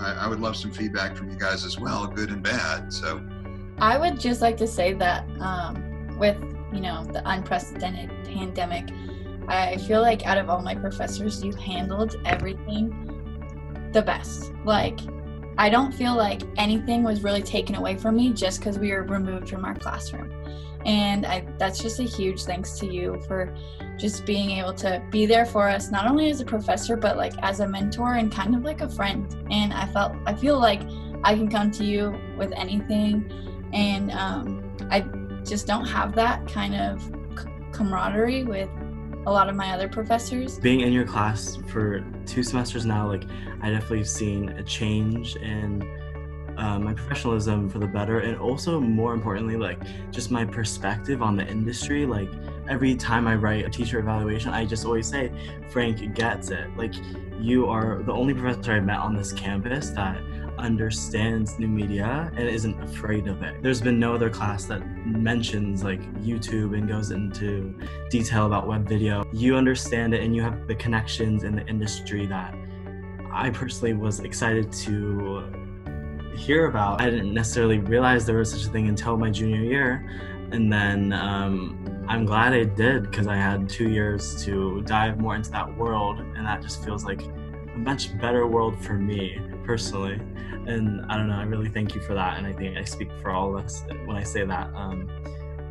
I would love some feedback from you guys as well, good and bad. So I would just like to say that with, the unprecedented pandemic, I feel like out of all my professors, you handled everything the best. Like, I don't feel like anything was really taken away from me just because we were removed from our classroom. And that's just a huge thanks to you for just being able to be there for us, not only as a professor, but like as a mentor and kind of like a friend. And I feel like I can come to you with anything. And I just don't have that kind of camaraderie with a lot of my other professors. Being in your class for 2 semesters now, like I definitely have seen a change in my professionalism for the better, and also more importantly, like just my perspective on the industry. Like every time I write a teacher evaluation, I just always say, Frank gets it. Like, you are the only professor I met on this campus that understands new media and isn't afraid of it. There's been no other class that mentions like YouTube and goes into detail about web video. You understand it and you have the connections in the industry that I personally was excited to hear about. I didn't necessarily realize there was such a thing until my junior year, and then I'm glad I did, because I had 2 years to dive more into that world, and that just feels like a much better world for me personally. And I don't know, I really thank you for that, and I think I speak for all of us when I say that.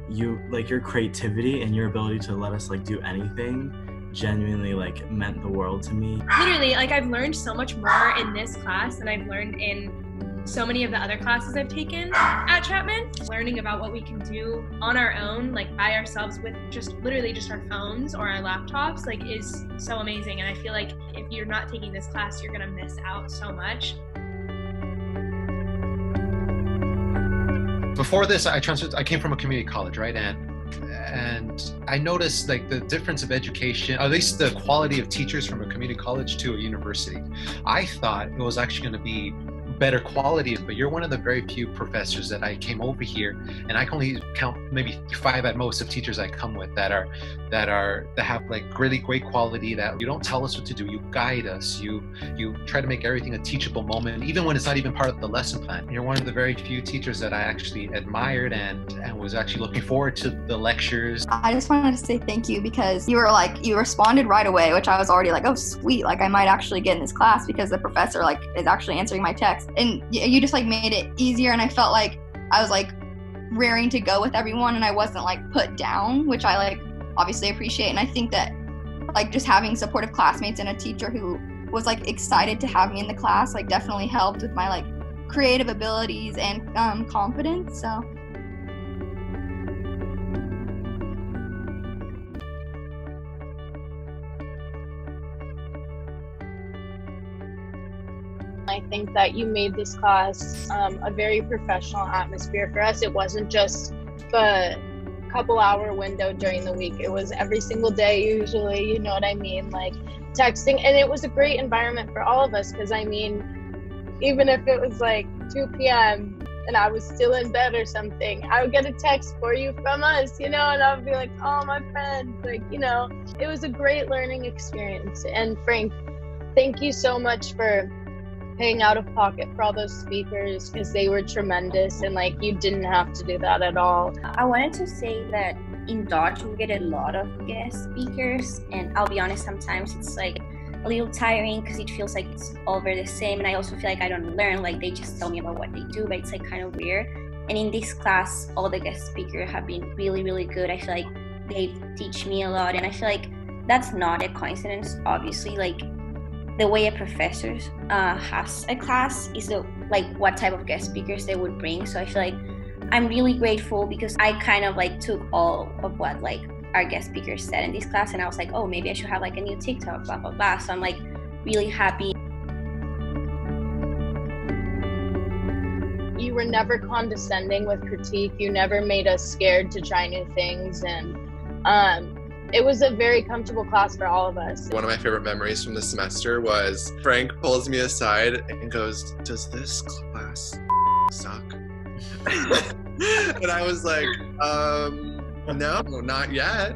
You, like, your creativity and your ability to let us like do anything genuinely like meant the world to me. Literally, like, I've learned so much more in this class than I've learned in so many of the other classes I've taken at Chapman. Learning about what we can do on our own, like by ourselves, with just literally just our phones or our laptops, like, is so amazing. And I feel like if you're not taking this class, you're gonna miss out so much. Before this, I came from a community college, right? And I noticed like the difference of education, at least the quality of teachers from a community college to a university. I thought it was actually going to be better quality, but you're one of the very few professors that I came over here, and I can only count maybe 5 at most of teachers I come with that have like really great quality, that you don't tell us what to do, you guide us, you try to make everything a teachable moment, even when it's not even part of the lesson plan. You're one of the very few teachers that I actually admired and was actually looking forward to the lectures. I just wanted to say thank you, because you responded right away, which I was already like, oh sweet, like I might actually get in this class because the professor like is actually answering my text. And you just like made it easier, and I felt like I was like raring to go with everyone, and I wasn't like put down, which I like obviously appreciate. And I think that like just having supportive classmates and a teacher who was like excited to have me in the class like definitely helped with my like creative abilities and confidence. So I think that you made this class a very professional atmosphere for us. It wasn't just the couple-hour window during the week. It was every single day usually, you know what I mean? Like texting, and it was a great environment for all of us, because I mean, even if it was like 2 p.m. and I was still in bed or something, I would get a text for you from us, and I would be like, oh, my friend, like, it was a great learning experience. And Frank, thank you so much for paying out of pocket for all those speakers, because they were tremendous, and like you didn't have to do that at all. I wanted to say that in Dodge we get a lot of guest speakers, and I'll be honest, sometimes it's like a little tiring because it feels like it's all over the same, and I also feel like I don't learn, like they just tell me about what they do, but it's like kind of weird. And in this class, all the guest speakers have been really, really good. I feel like they teach me a lot, and I feel like that's not a coincidence, obviously. Like the way a professor has a class is like what type of guest speakers they would bring. So I feel like I'm really grateful, because I kind of like took all of what like our guest speakers said in this class, and I was like, oh, maybe I should have like a new TikTok, blah, blah, blah. So I'm like really happy. You were never condescending with critique. You never made us scared to try new things. And it was a very comfortable class for all of us. One of my favorite memories from the semester was Frank pulls me aside and goes, does this class suck? And I was like, no, not yet.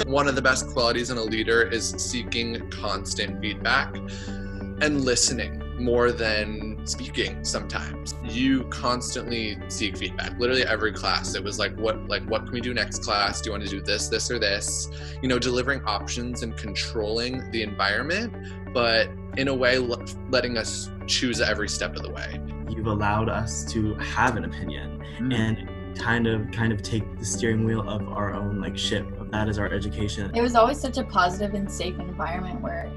One of the best qualities in a leader is seeking constant feedback and listening more than speaking sometimes. You constantly seek feedback. Literally every class, it was like, what can we do next class? Do you want to do this, this, or this? You know, delivering options and controlling the environment, but in a way letting us choose every step of the way. You've allowed us to have an opinion and kind of take the steering wheel of our own like ship. That is our education. It was always such a positive and safe environment where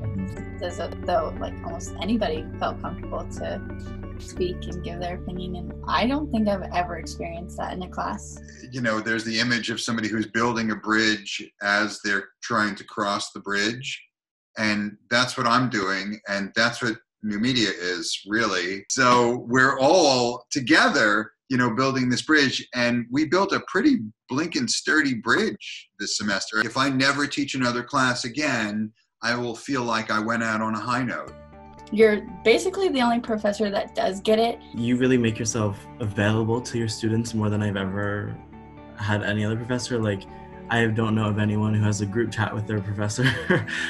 though like almost anybody felt comfortable to speak and give their opinion, and I don't think I've ever experienced that in a class. You know, there's the image of somebody who's building a bridge as they're trying to cross the bridge, and that's what I'm doing, and that's what New Media is really. So we're all together, you know, building this bridge, and we built a pretty blinking sturdy bridge this semester. If I never teach another class again, I will feel like I went out on a high note. You're basically the only professor that does get it. You really make yourself available to your students more than I've ever had any other professor. Like, I don't know of anyone who has a group chat with their professor.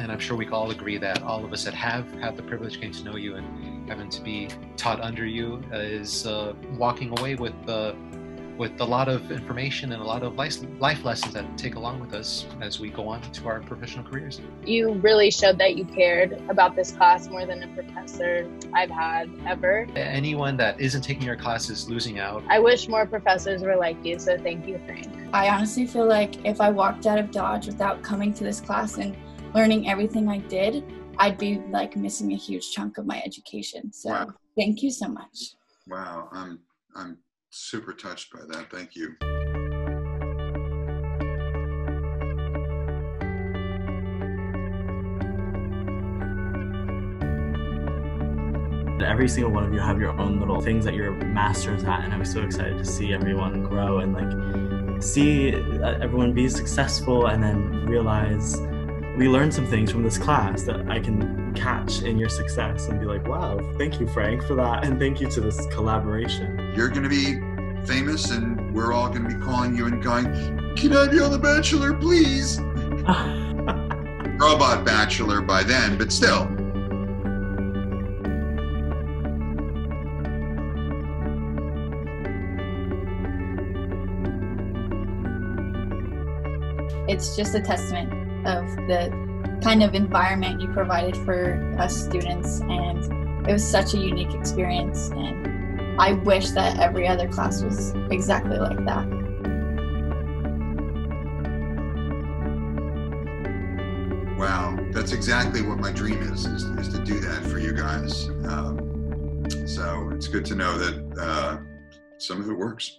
And I'm sure we can all agree that all of us that have had the privilege of getting to know you and having to be taught under you is walking away with a lot of information and a lot of life lessons that take along with us as we go on to our professional careers. You really showed that you cared about this class more than a professor I've had ever. Anyone that isn't taking your class is losing out. I wish more professors were like you, so thank you, Frank. I honestly feel like if I walked out of Dodge without coming to this class and learning everything I did, I'd be like missing a huge chunk of my education. So Wow. Thank you so much. Wow, I'm super touched by that. Thank you. Every single one of you have your own little things that you're masters at, and I'm so excited to see everyone grow and like see everyone be successful, and then realize we learned some things from this class that I can catch in your success and be like, wow, thank you, Frank, for that, and thank you to this collaboration. You're going to be famous, and we're all going to be calling you and going, can I be on The Bachelor, please? Robot Bachelor by then, but still. It's just a testament of the kind of environment you provided for us students, and it was such a unique experience, and I wish that every other class was exactly like that. Wow, that's exactly what my dream is to do that for you guys. So it's good to know that some of it works.